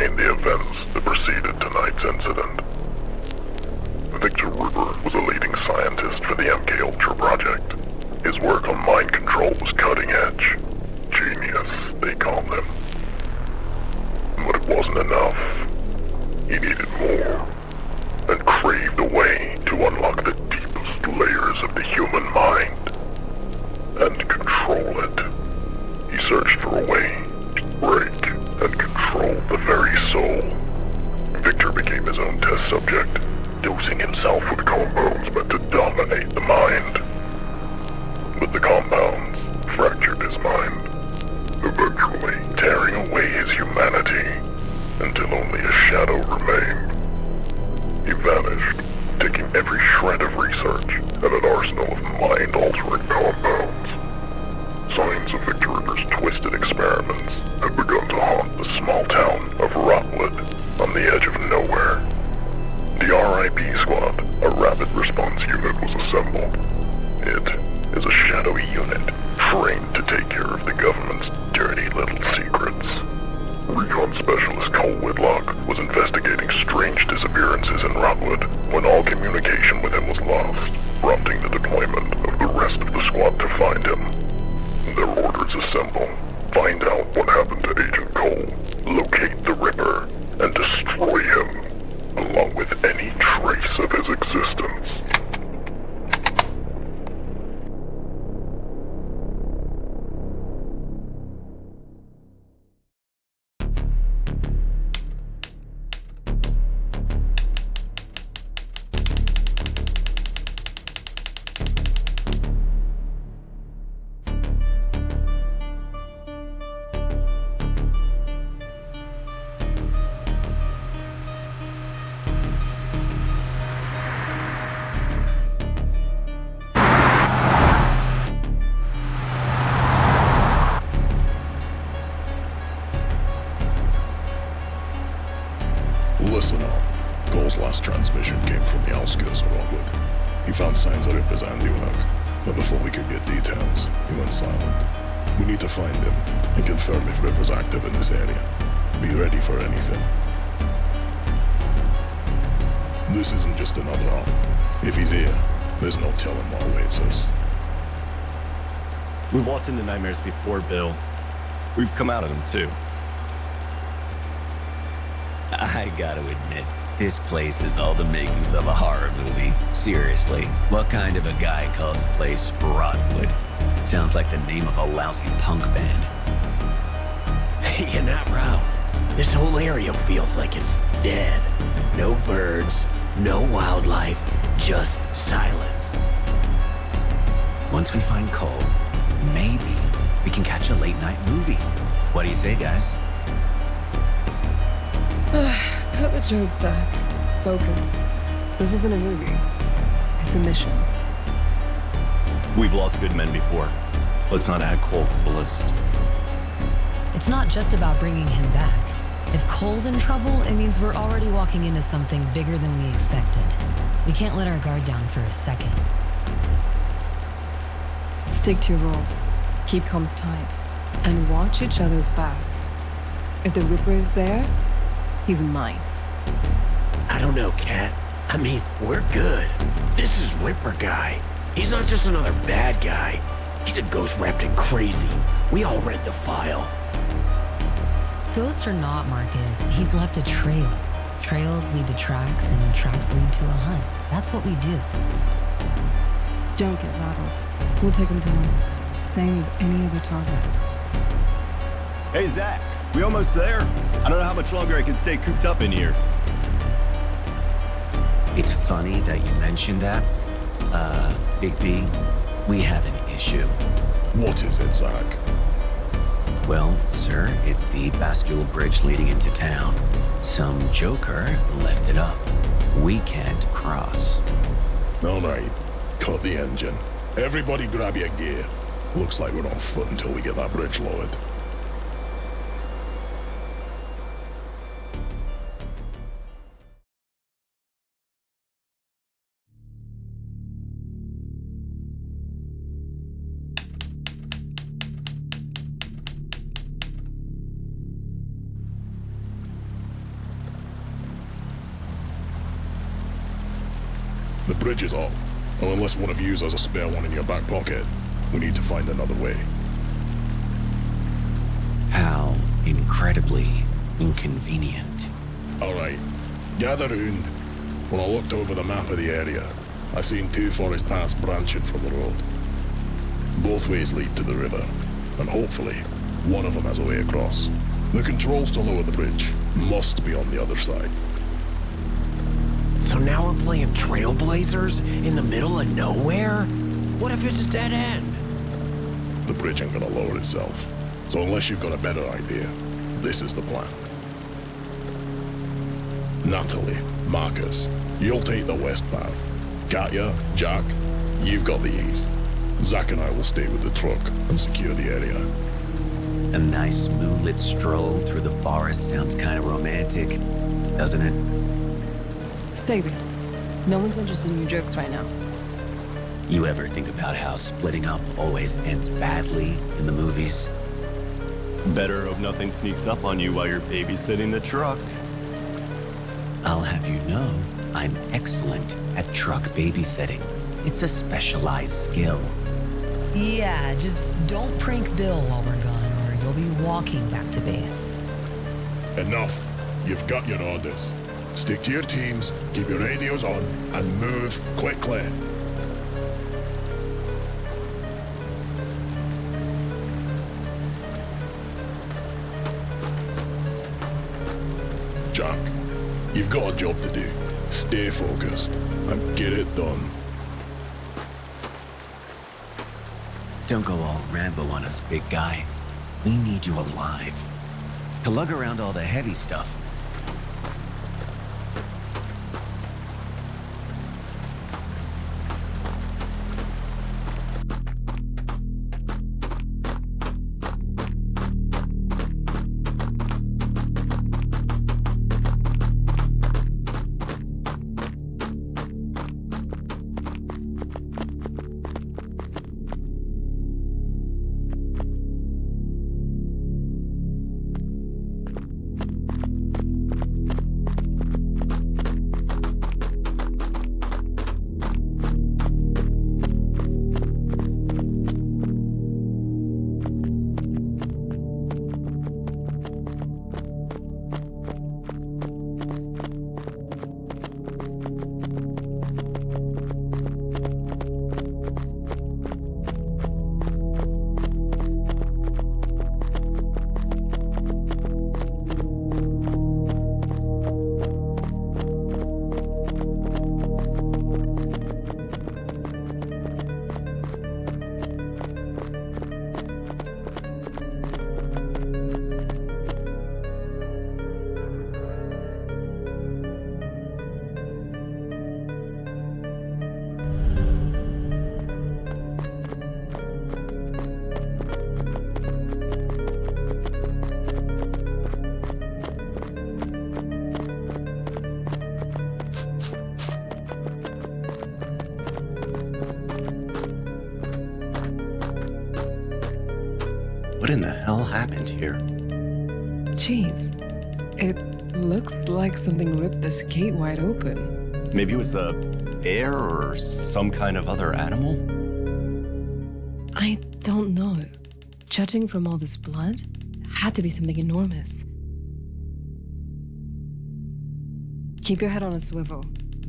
explain the events that preceded tonight's incident. Victor Rupert was a leading scientist for the MKUltra project. His work on mind control was cutting edge. Genius, they called him. But it wasn't enough. He needed more, and craved a way to unlock the deepest layers of the human mind, and control it. He searched for a way to break and control the very soul. Victor became his own test subject, dosing himself with compounds meant to dominate the mind. But the compounds fractured his mind, eventually tearing away his humanity until only a shadow remained. He vanished, taking every shred of research and an arsenal of mind-altering compounds. Signs of Victor Ripper's twisted experiments had begun to haunt the small town of Rockwood on the edge of nowhere. The RIP squad, a rapid response unit, was assembled. It is a shadowy unit trained to take care of the government's dirty little secrets. Recon Specialist Cole Whitlock was investigating strange disappearances in Rockwood when all communication with him was lost, prompting the deployment of the rest of the squad to find him. Their orders are simple. Find out what happened to Agent Cole, locate the Ripper, and destroy him, along with any trace of his existence. Listen up. Cole's last transmission came from the outskirts of Rockwood. He found signs of Ripper's handiwork, but before we could get details, he went silent. We need to find him and confirm if Ripper's active in this area. Be ready for anything. This isn't just another op. If he's here, there's no telling what awaits us. We've walked into nightmares before, Bill. We've come out of them, too. I gotta admit, this place is all the makings of a horror movie. Seriously, what kind of a guy calls a place Rockwood? Sounds like the name of a lousy punk band. You're not wrong. This whole area feels like it's dead. No birds, no wildlife, just silence. Once we find Cole, maybe we can catch a late night movie. What do you say, guys? Cut the joke, Zach. Focus. This isn't a movie. It's a mission. We've lost good men before. Let's not add Cole to the list. It's not just about bringing him back. If Cole's in trouble, it means we're already walking into something bigger than we expected. We can't let our guard down for a second. Stick to your roles. Keep comms tight. And watch each other's backs. If the Ripper is there, he's mine. I don't know, Kat. I mean, we're good. This is Ripper guy. He's not just another bad guy. He's a ghost wrapped in crazy. We all read the file. Ghost or not, Marcus, he's left a trail. Trails lead to tracks, and tracks lead to a hunt. That's what we do. Don't get rattled. We'll take him down. Same as any other target. Hey, Zach. We almost there? I don't know how much longer I can stay cooped up in here. It's funny that you mentioned that. Big B, we have an issue. What is it, Zach? Well, sir, it's the bascule bridge leading into town. Some joker left it up. We can't cross. All right. Cut the engine. Everybody grab your gear. Looks like we're on foot until we get that bridge lowered. The bridge is up. And unless one of you has a spare one in your back pocket, we need to find another way. How incredibly inconvenient. Alright, gather round. When I looked over the map of the area, I seen 2 forest paths branching from the road. Both ways lead to the river, and hopefully, one of them has a way across. The controls to lower the bridge must be on the other side. So now we're playing Trailblazers in the middle of nowhere? What if it's a dead end? The bridge ain't gonna lower itself. So unless you've got a better idea, this is the plan. Natalie, Marcus, you'll take the west path. Katya, Jack, you've got the east. Zach and I will stay with the truck and secure the area. A nice moonlit stroll through the forest sounds kind of romantic, doesn't it? Save it. No one's interested in your jokes right now. You ever think about how splitting up always ends badly in the movies? Better hope nothing sneaks up on you while you're babysitting the truck. I'll have you know, I'm excellent at truck babysitting. It's a specialized skill. Yeah, just don't prank Bill while we're gone, or you'll be walking back to base. Enough. You've got your orders. Stick to your teams, keep your radios on, and move quickly. Jack, you've got a job to do. Stay focused and get it done. Don't go all Rambo on us, big guy. We need you alive. To lug around all the heavy stuff. What in the hell happened here? Jeez. It looks like something ripped this gate wide open. Maybe it was a bear or some kind of other animal? I don't know. Judging from all this blood, had to be something enormous. Keep your head on a swivel.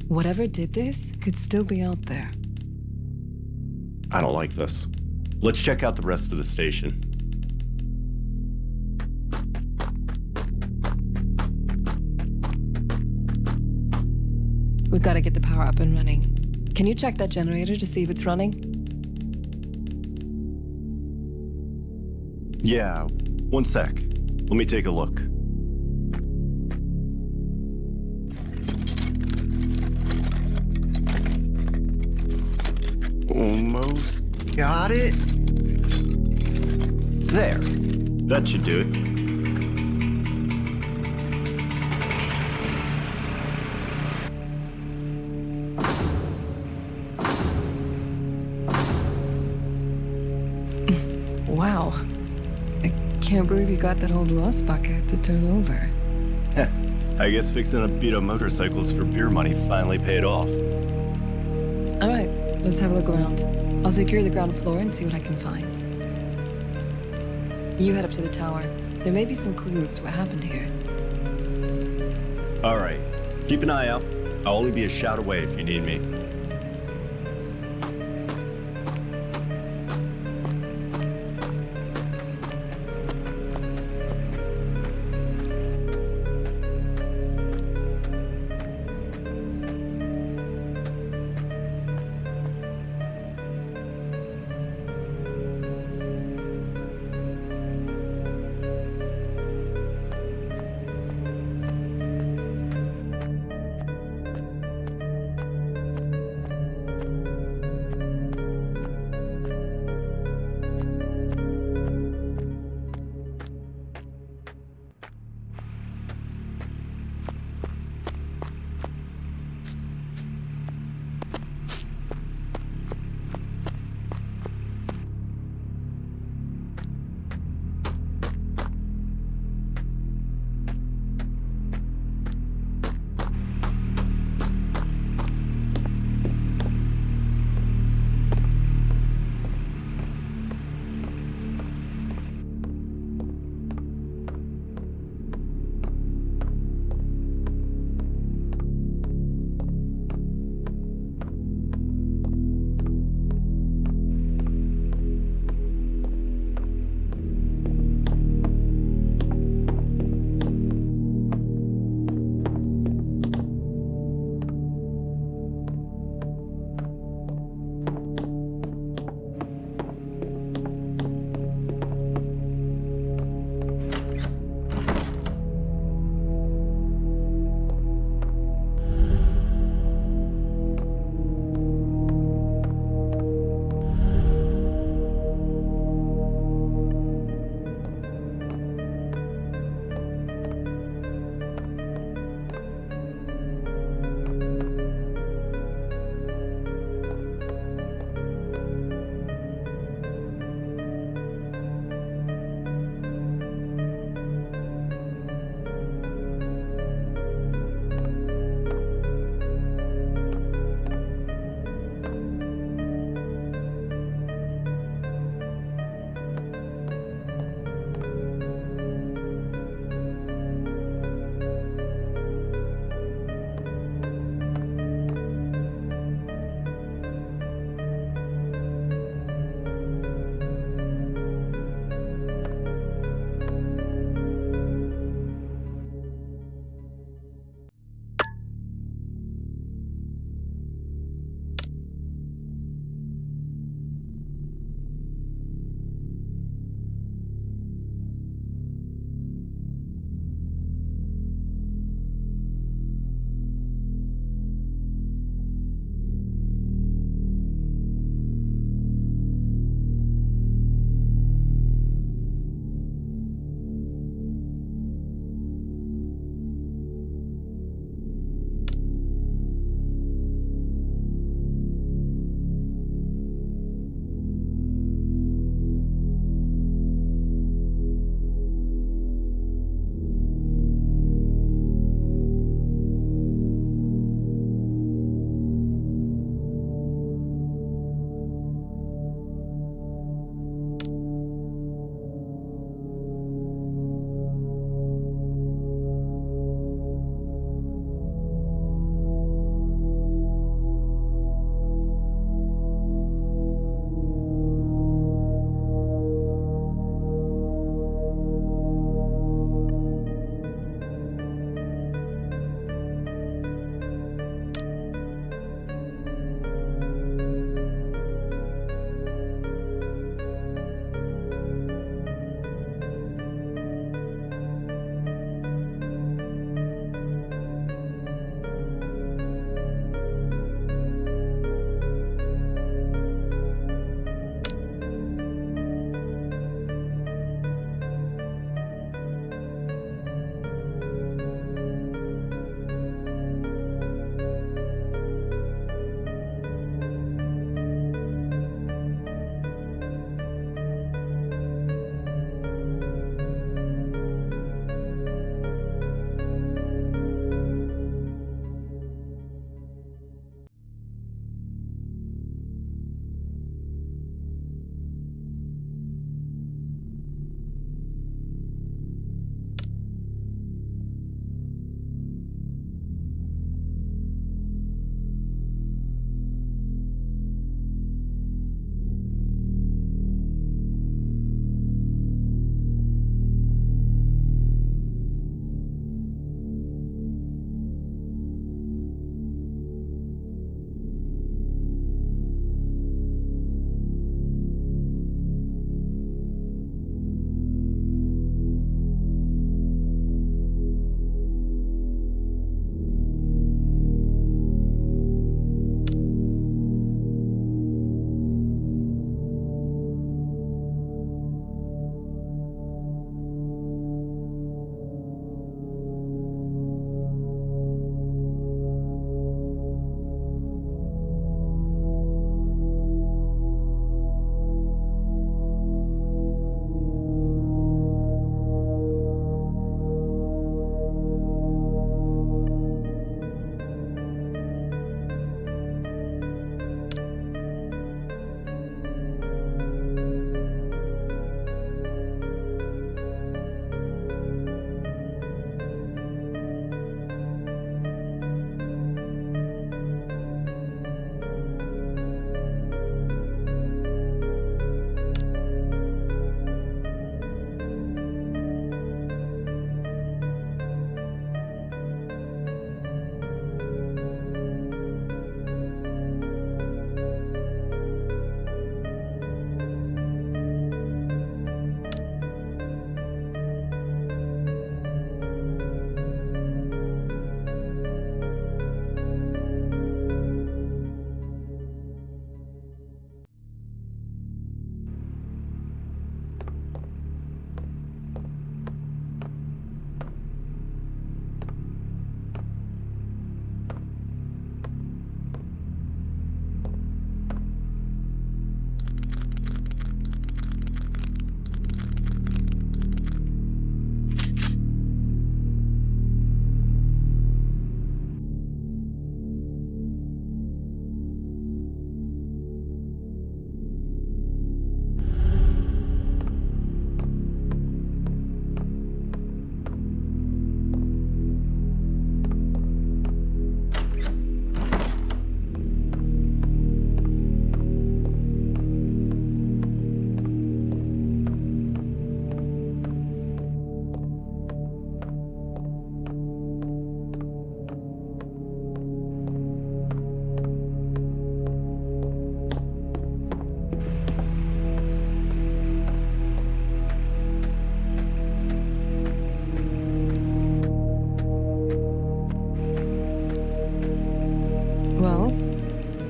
Whatever did this could still be out there. I don't like this. Let's check out the rest of the station. We've got to get the power up and running. Can you check that generator to see if it's running? Yeah, one sec. Let me take a look. Almost got it. There. That should do it. Wow. I can't believe you got that old rust bucket to turn over. I guess fixing up beat-up motorcycles for beer money finally paid off. All right, let's have a look around. I'll secure the ground floor and see what I can find. You head up to the tower. There may be some clues to what happened here. All right. Keep an eye out. I'll only be a shout away if you need me.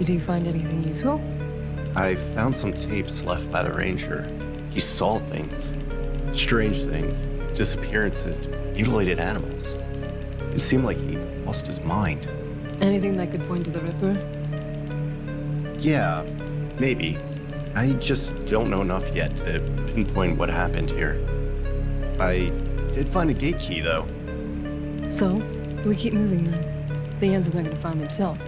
Did you find anything useful? I found some tapes left by the ranger. He saw things. Strange things. Disappearances. Mutilated animals. It seemed like he lost his mind. Anything that could point to the Ripper? Yeah, maybe. I just don't know enough yet to pinpoint what happened here. I did find a gate key, though. So, we keep moving then. The answers are gonna find themselves.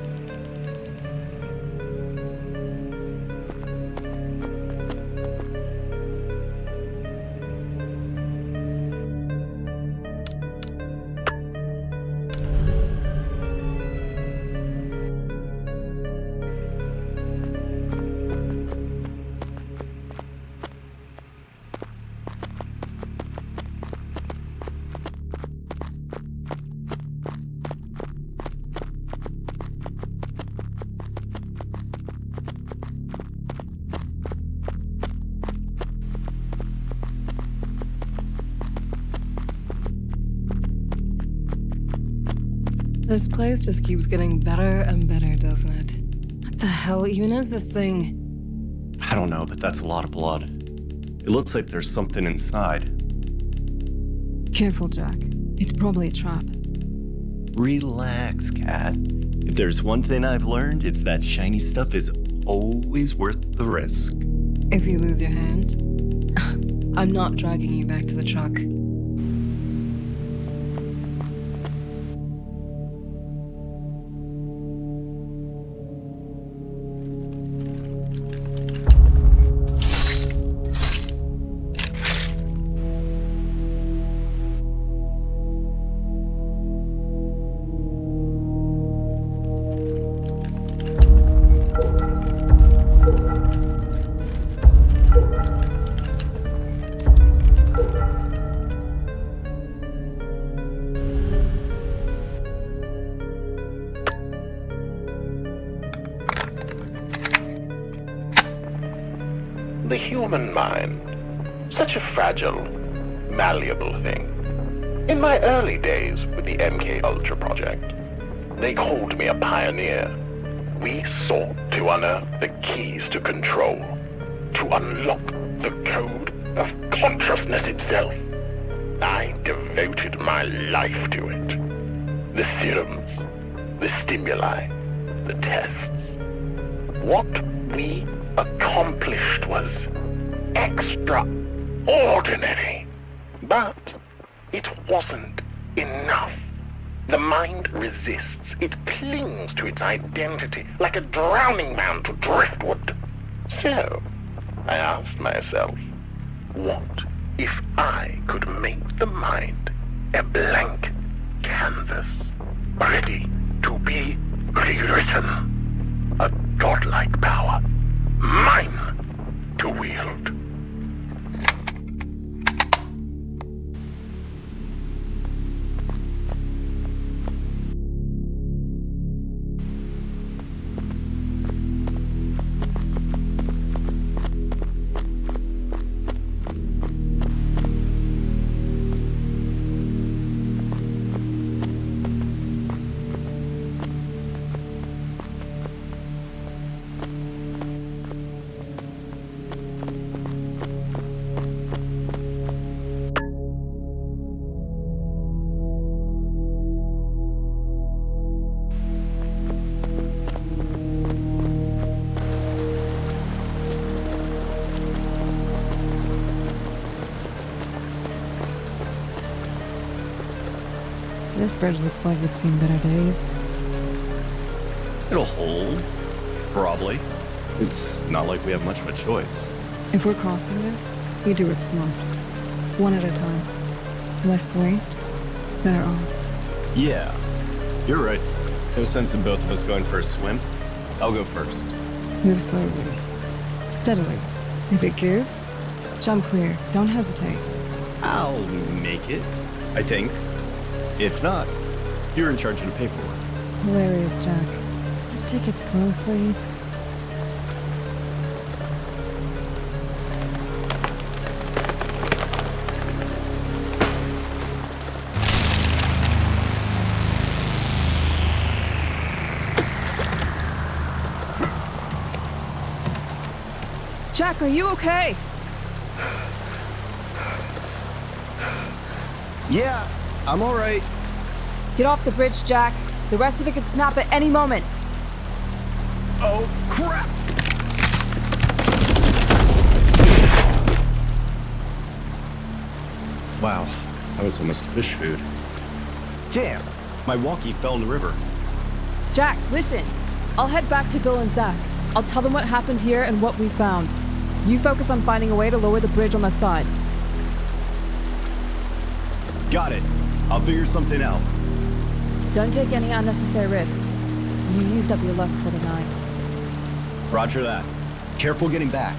This place just keeps getting better and better, doesn't it? What the hell even is this thing? I don't know, but that's a lot of blood. It looks like there's something inside. Careful, Jack. It's probably a trap. Relax, Cat. If there's one thing I've learned, it's that shiny stuff is always worth the risk. If you lose your hand, I'm not dragging you back to the truck. The human mind, such a fragile, malleable thing. In my early days with the MK Ultra project, they called me a pioneer. We sought to unearth the keys to control, to unlock the code of consciousness itself. I devoted my life to it. The serums, the stimuli, the tests. What we accomplished was extraordinary. But it wasn't enough. The mind resists. It clings to its identity like a drowning man to driftwood. So, I asked myself, what if I could make the mind a blank canvas, ready to be rewritten? A godlike power, mine to wield. This bridge looks like it's seen better days. It'll hold. Probably. It's not like we have much of a choice. If we're crossing this, we do it smart. One at a time. Less sway, better off. Yeah, you're right. No sense in both of us going for a swim. I'll go first. Move slowly. Steadily. If it gives, jump clear. Don't hesitate. I'll make it, I think. If not, you're in charge of the paperwork. Hilarious, Jack. Just take it slow, please. Zach, are you okay? Yeah, I'm alright. Get off the bridge, Jack. The rest of it could snap at any moment. Oh, crap! Wow, that was almost fish food. Damn, my walkie fell in the river. Jack, listen. I'll head back to Bill and Zach. I'll tell them what happened here and what we found. You focus on finding a way to lower the bridge on the side. Got it. I'll figure something out. Don't take any unnecessary risks. You used up your luck for the night. Roger that. Careful getting back.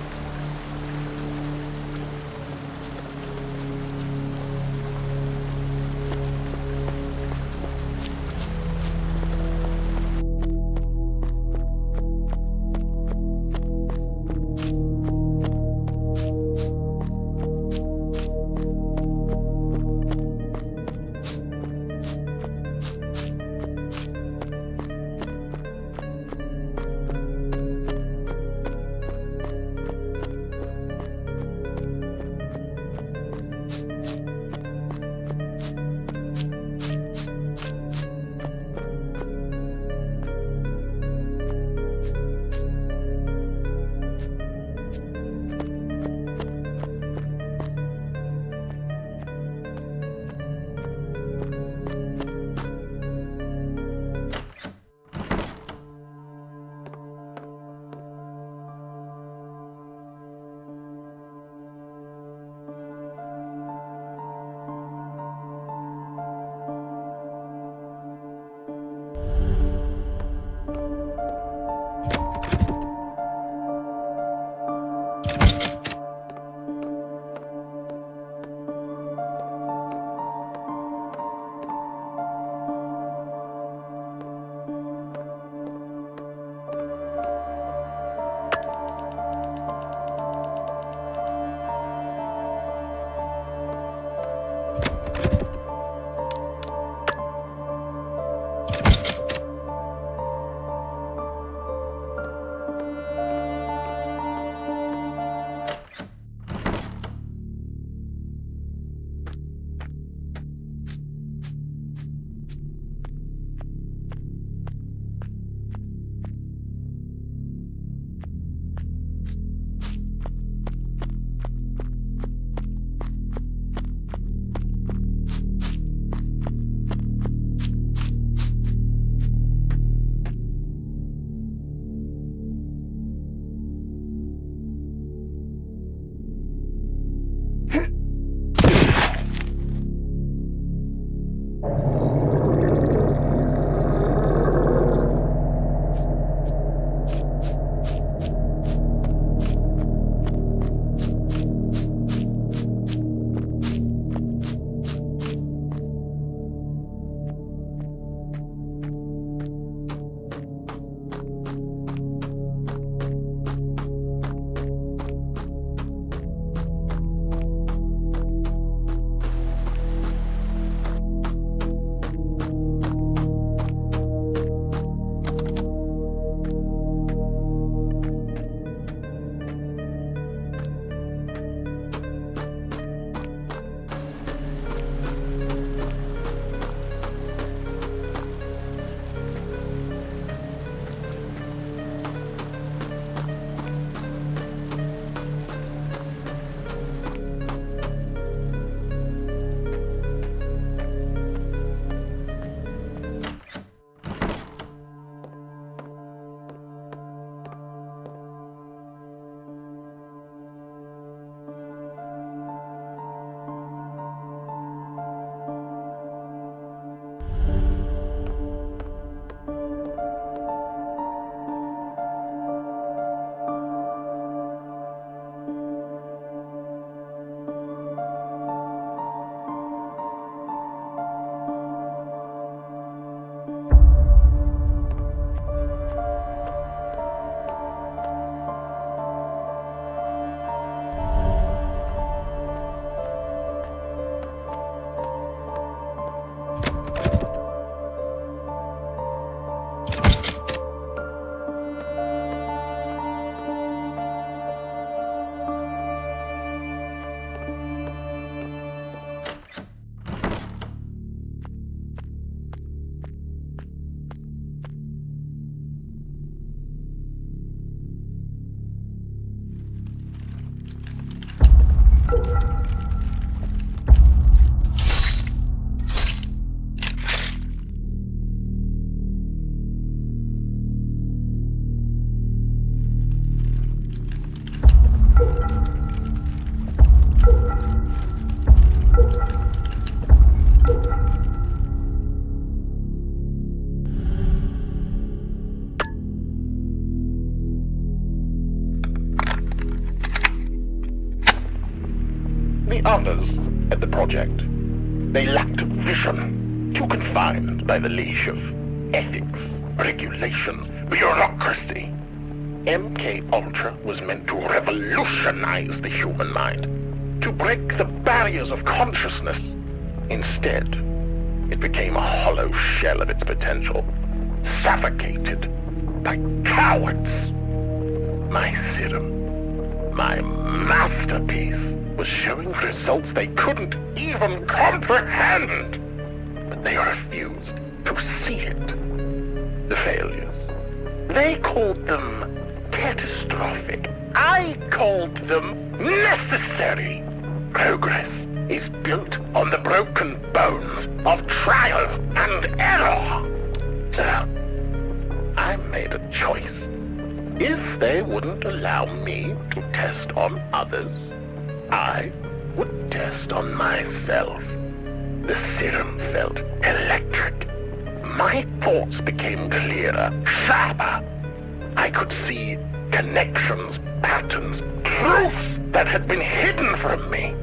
the others at the project. They lacked vision, too confined by the leash of ethics, regulations, bureaucracy. MK Ultra was meant to revolutionize the human mind, to break the barriers of consciousness. Instead, it became a hollow shell of its potential, suffocated by cowards. My serum, my masterpiece, was showing results they couldn't even comprehend. But they refused to see it. The failures. They called them catastrophic. I called them necessary. Progress is built on the broken bones of trial and error. So, I made a choice. If they wouldn't allow me to test on others, I would test on myself. The serum felt electric. My thoughts became clearer, sharper. I could see connections, patterns, truths that had been hidden from me.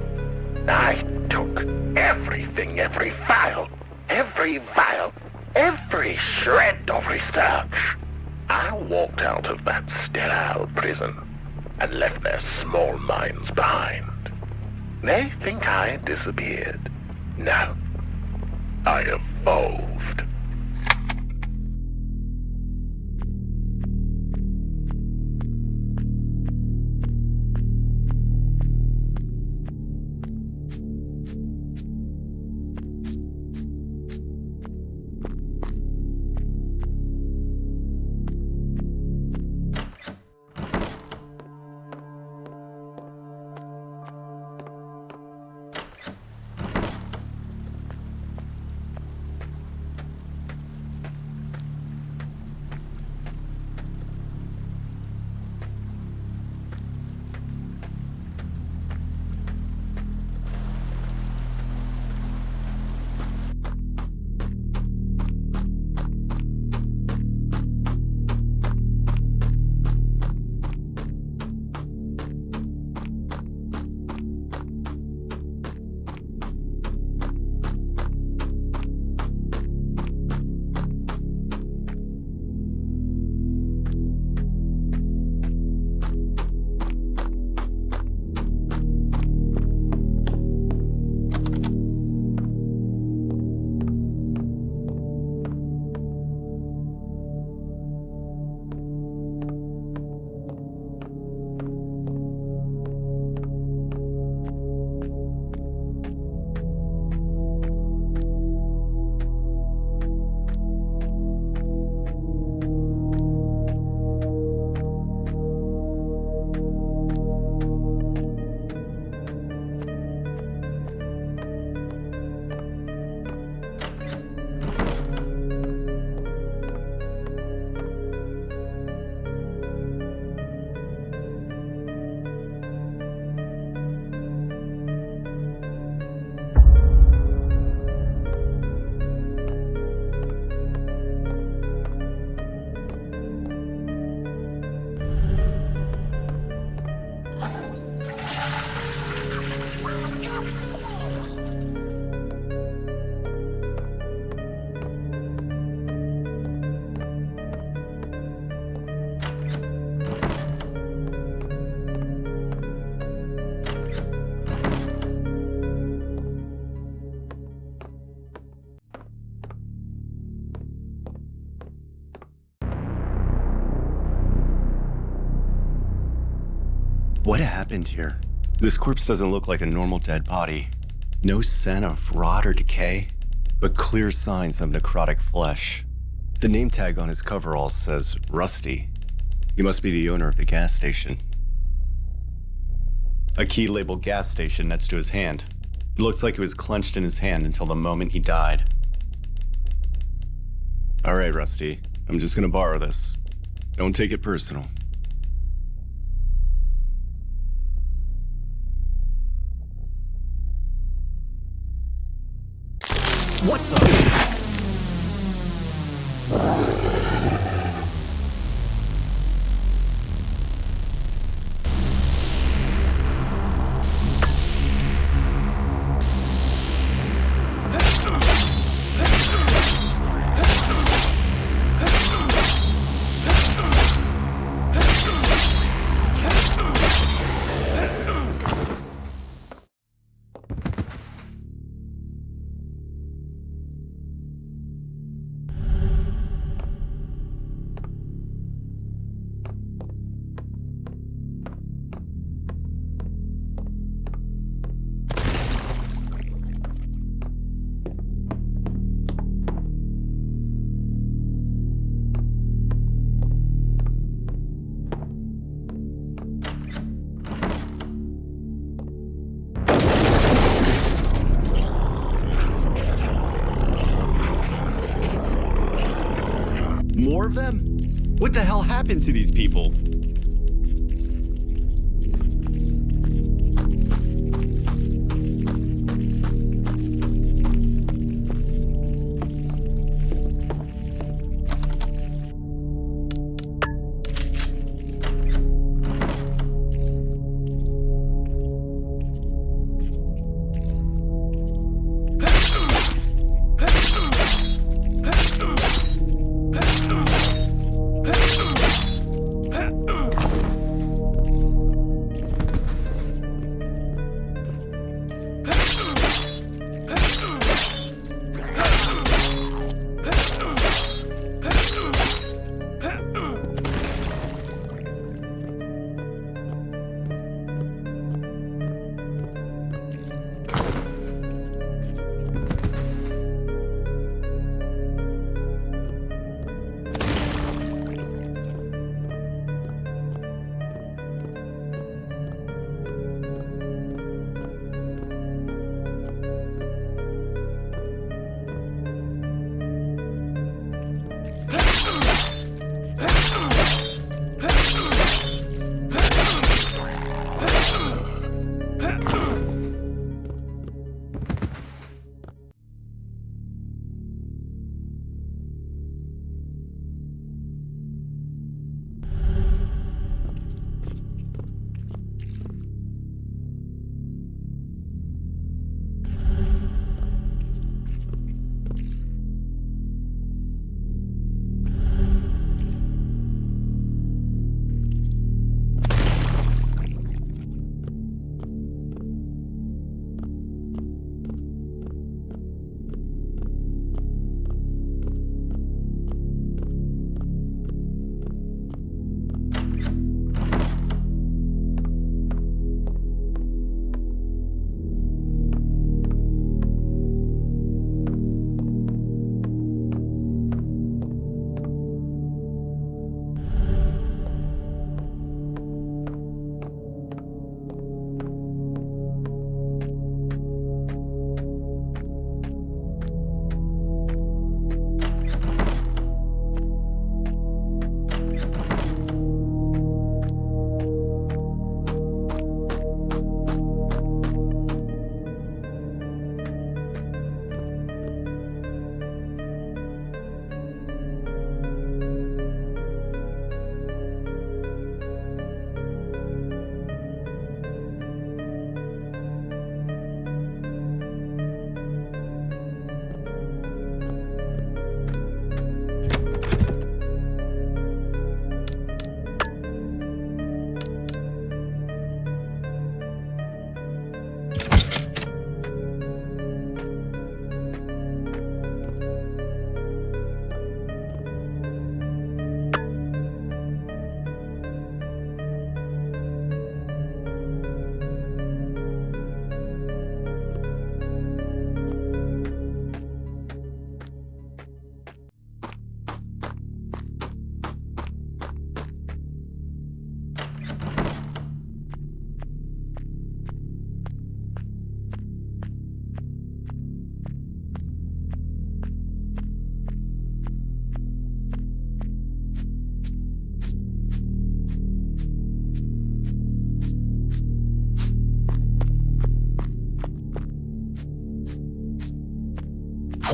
I took everything, every vial, every shred of research. I walked out of that sterile prison and left their small minds behind. They think I disappeared. No, I evolved. What happened here? This corpse doesn't look like a normal dead body. No scent of rot or decay, but clear signs of necrotic flesh. The name tag on his coveralls says Rusty. He must be the owner of the gas station. A key labeled gas station next to his hand. It looks like it was clenched in his hand until the moment he died. All right, Rusty. I'm just gonna borrow this. Don't take it personal. What the? more of them? What the hell happened to these people?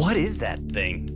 What is that thing?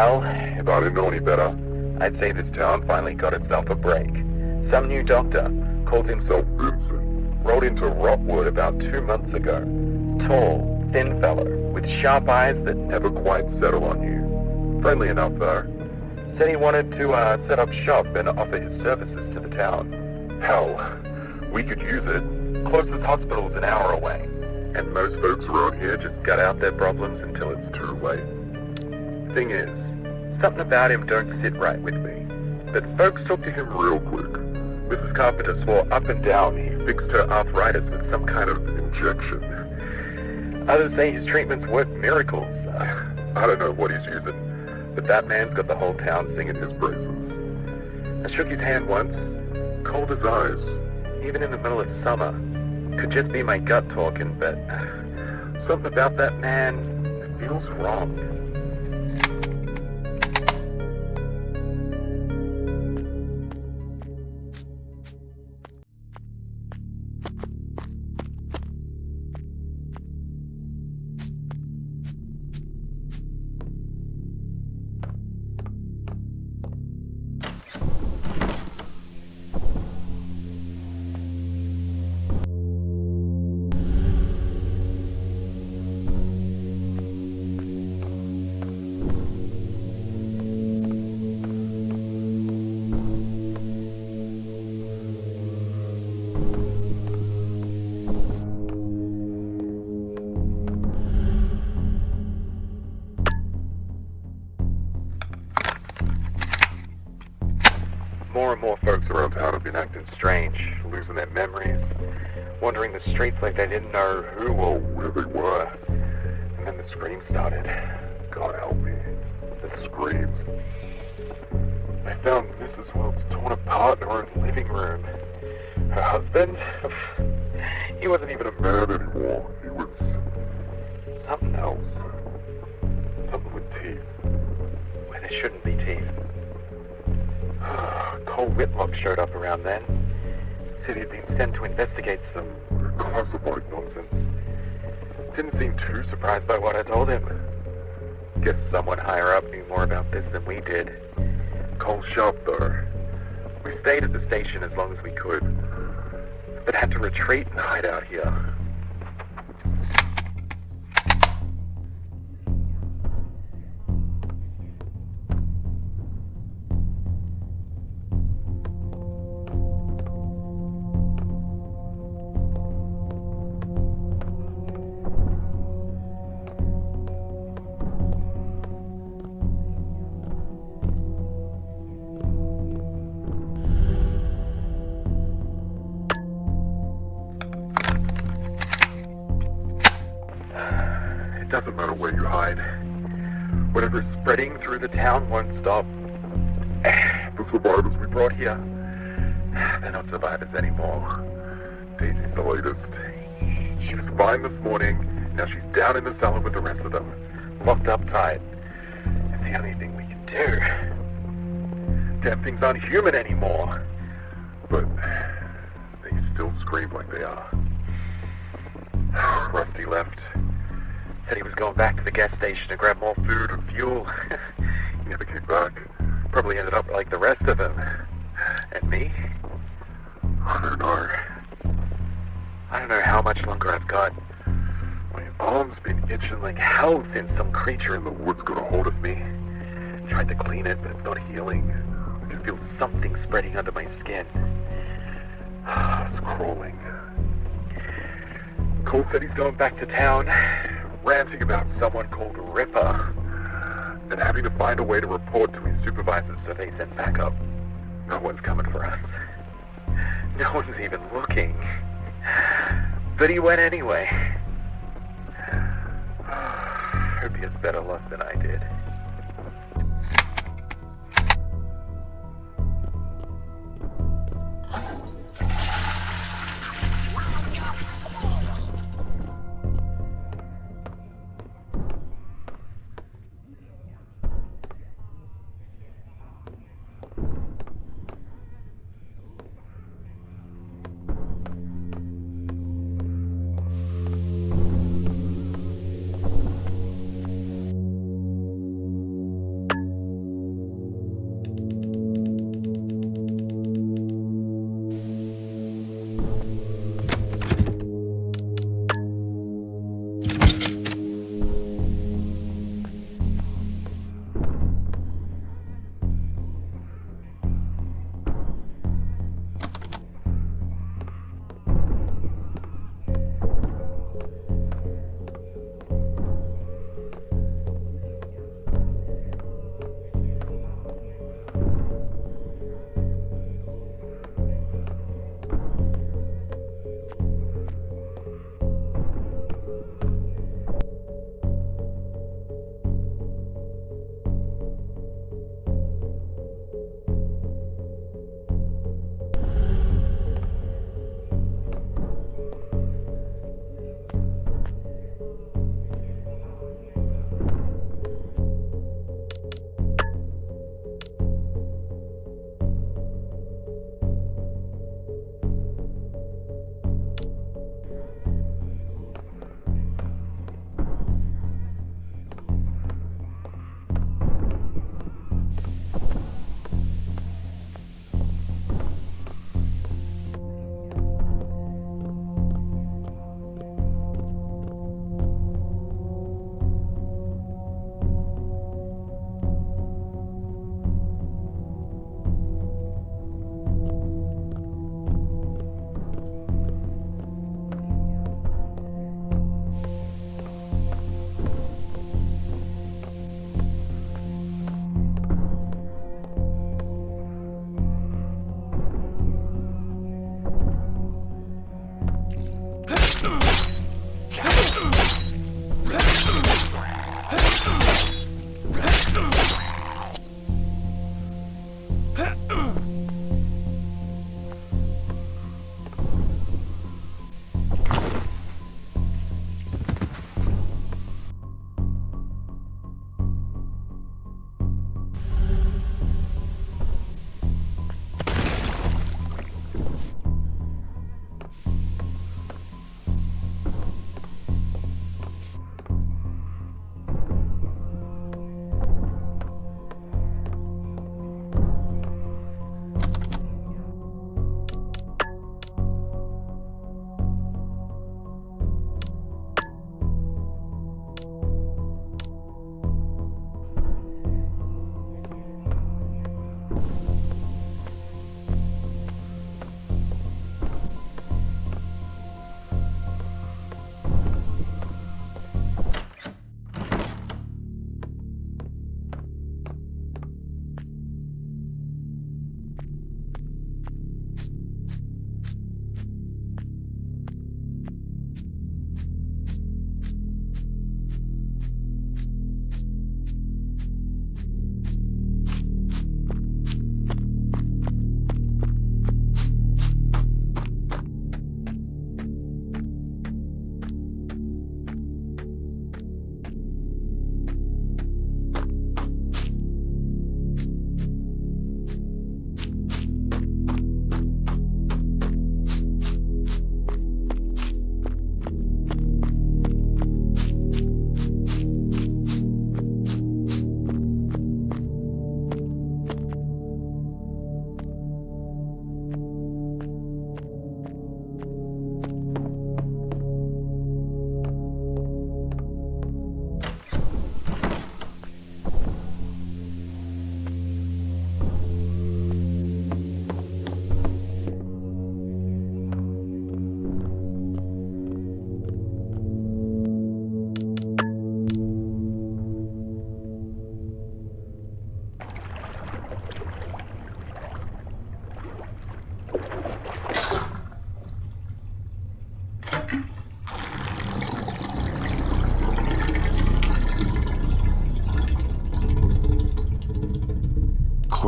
Well, if I didn't know any better, I'd say this town finally got itself a break. Some new doctor, calls himself Vincent, rode into Rockwood about 2 months ago. Tall, thin fellow, with sharp eyes that never quite settle on you. Friendly enough, though. Said he wanted to set up shop and offer his services to the town. Hell, we could use it. Closest hospital's an hour away. And most folks around here just gut out their problems until it's too late. Thing is, something about him don't sit right with me. But folks talk to him real quick. Mrs. Carpenter swore up and down he fixed her arthritis with some kind of injection. Others say his treatments work miracles. I don't know what he's using, but that man's got the whole town singing his praises. I shook his hand once, cold as ice, even in the middle of summer. Could just be my gut talking, but something about that man feels wrong. More and more folks around town have been acting strange, losing their memories, wandering the streets like they didn't know who or where they were. And then the screams started. God help me. The screams. I found Mrs. Wilkes torn apart in her own living room. Her husband? He wasn't even a man anymore. He was something else. Something with teeth. Where there shouldn't be teeth. Cole Whitlock showed up around then. Said he'd been sent to investigate some classified nonsense. Didn't seem too surprised by what I told him. Guess someone higher up knew more about this than we did. Cole's sharp, though. We stayed at the station as long as we could, but had to retreat and hide out here. Doesn't matter where you hide. Whatever's spreading through the town won't stop. The survivors we brought here, they're not survivors anymore. Daisy's the latest. She was fine this morning. Now she's down in the cellar with the rest of them. Locked up tight. It's the only thing we can do. Damn things aren't human anymore. But they still scream like they are. Rusty left. Said he was going back to the gas station to grab more food and fuel. He never came back. Probably ended up like the rest of them. And me? I don't know. I don't know how much longer I've got. My arm's been itching like hell since some creature in the woods got a hold of me. Tried to clean it, but it's not healing. I can feel something spreading under my skin. It's crawling. Cole said he's going back to town, ranting about someone called Ripper, and having to find a way to report to his supervisors so they send backup. No one's coming for us. No one's even looking. But he went anyway. Hope he has better luck than I did.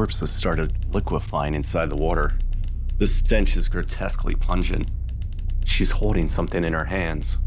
corpses started liquefying inside the water. The stench is grotesquely pungent. She's holding something in her hands.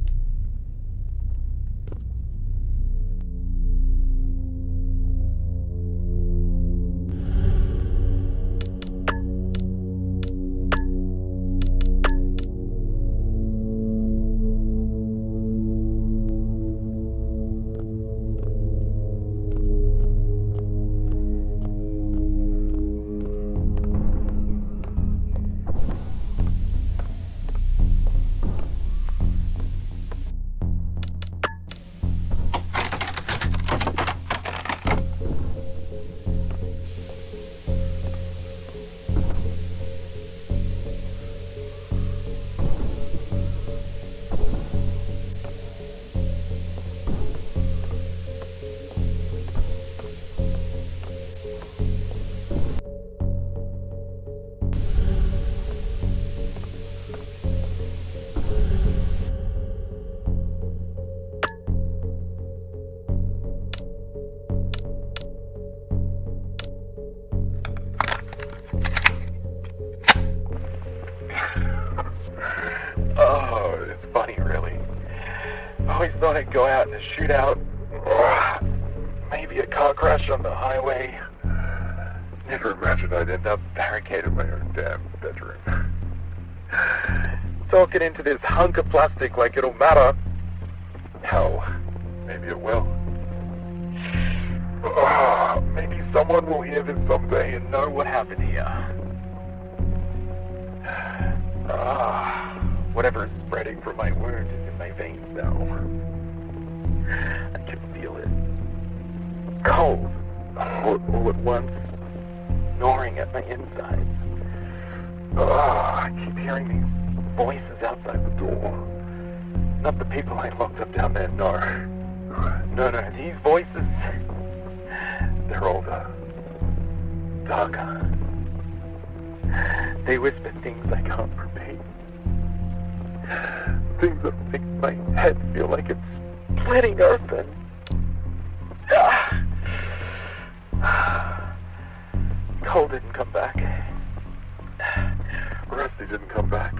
Oh, it's funny, really. I always thought I'd go out in a shootout. Maybe a car crash on the highway. Never imagined I'd end up barricaded in my own damn bedroom. Talking into this hunk of plastic like it'll matter. Hell, maybe it will. Maybe someone will hear this someday and know what happened here. Whatever is spreading from my wound is in my veins now. I can feel it. Cold, all at once, gnawing at my insides. I keep hearing these voices outside the door. Not the people I locked up down there, no. No, these voices, they're older, darker. They whisper things I can't repeat. Things that make my head feel like it's splitting open. Cole didn't come back. Rusty didn't come back.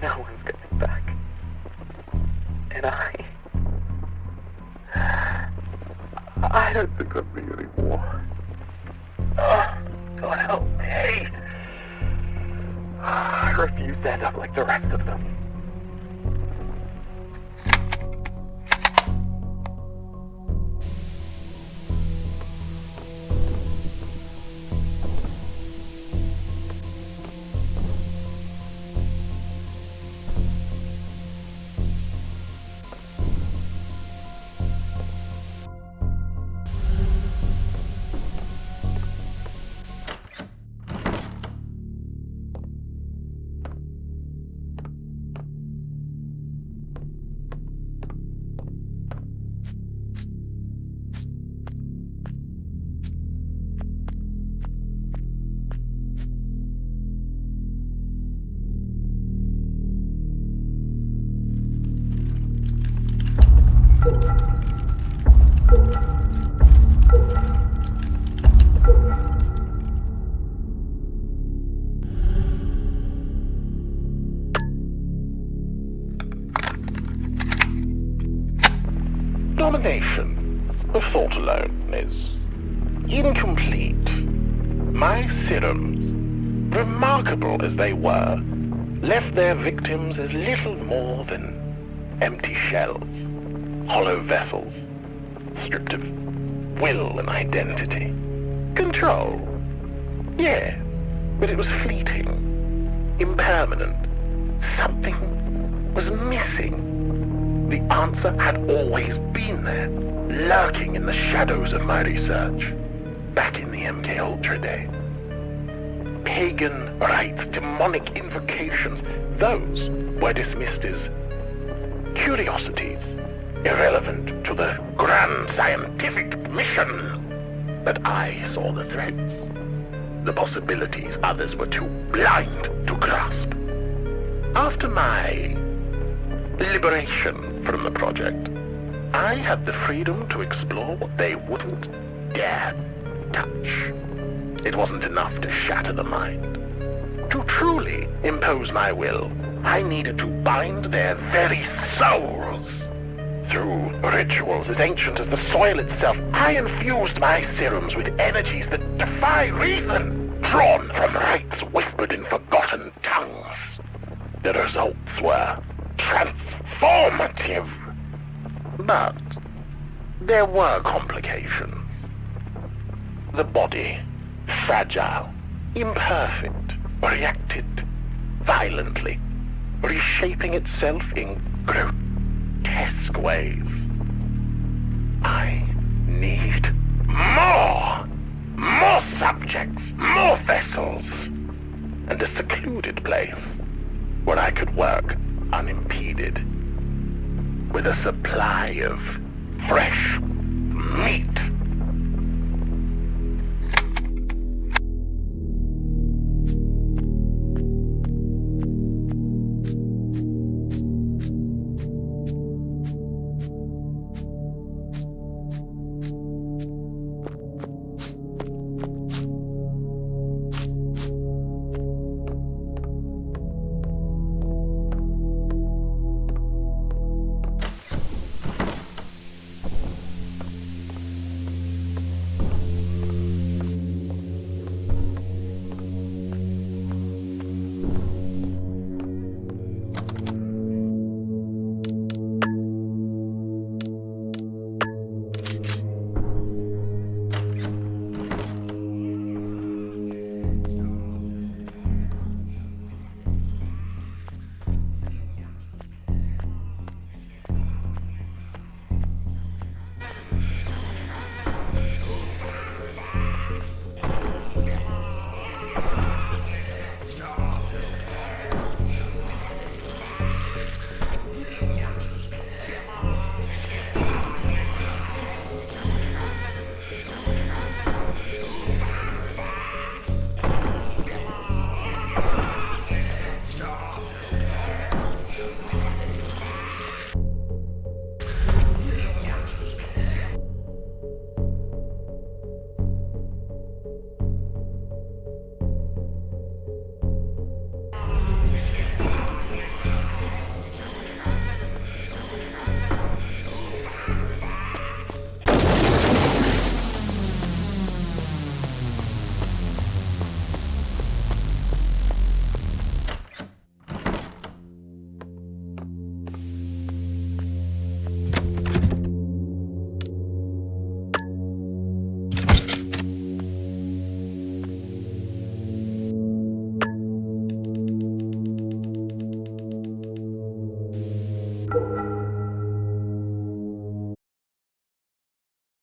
No one's coming back. And I don't think I'm me anymore. God help me. I refuse to end up like the rest of them. Domination of thought alone is incomplete. My serums, remarkable as they were, left their victims as little more than empty shells, hollow vessels, stripped of will and identity. Control, yes, but it was fleeting, impermanent. Something was missing. The answer had always been there, lurking in the shadows of my research, back in the MK Ultra days. Pagan rites, demonic invocations, those were dismissed as curiosities, irrelevant to the grand scientific mission. But I saw the threats, the possibilities others were too blind to grasp. After my liberation from the project, I had the freedom to explore what they wouldn't dare touch. It wasn't enough to shatter the mind. To truly impose my will, I needed to bind their very souls. Through rituals as ancient as the soil itself, I infused my serums with energies that defy reason, drawn from rites whispered in forgotten tongues. The results were transformative. But there were complications. The body, fragile, imperfect, reacted violently, reshaping itself in grotesque ways. I need more subjects, more vessels, and a secluded place where I could work unimpeded, with a supply of fresh meat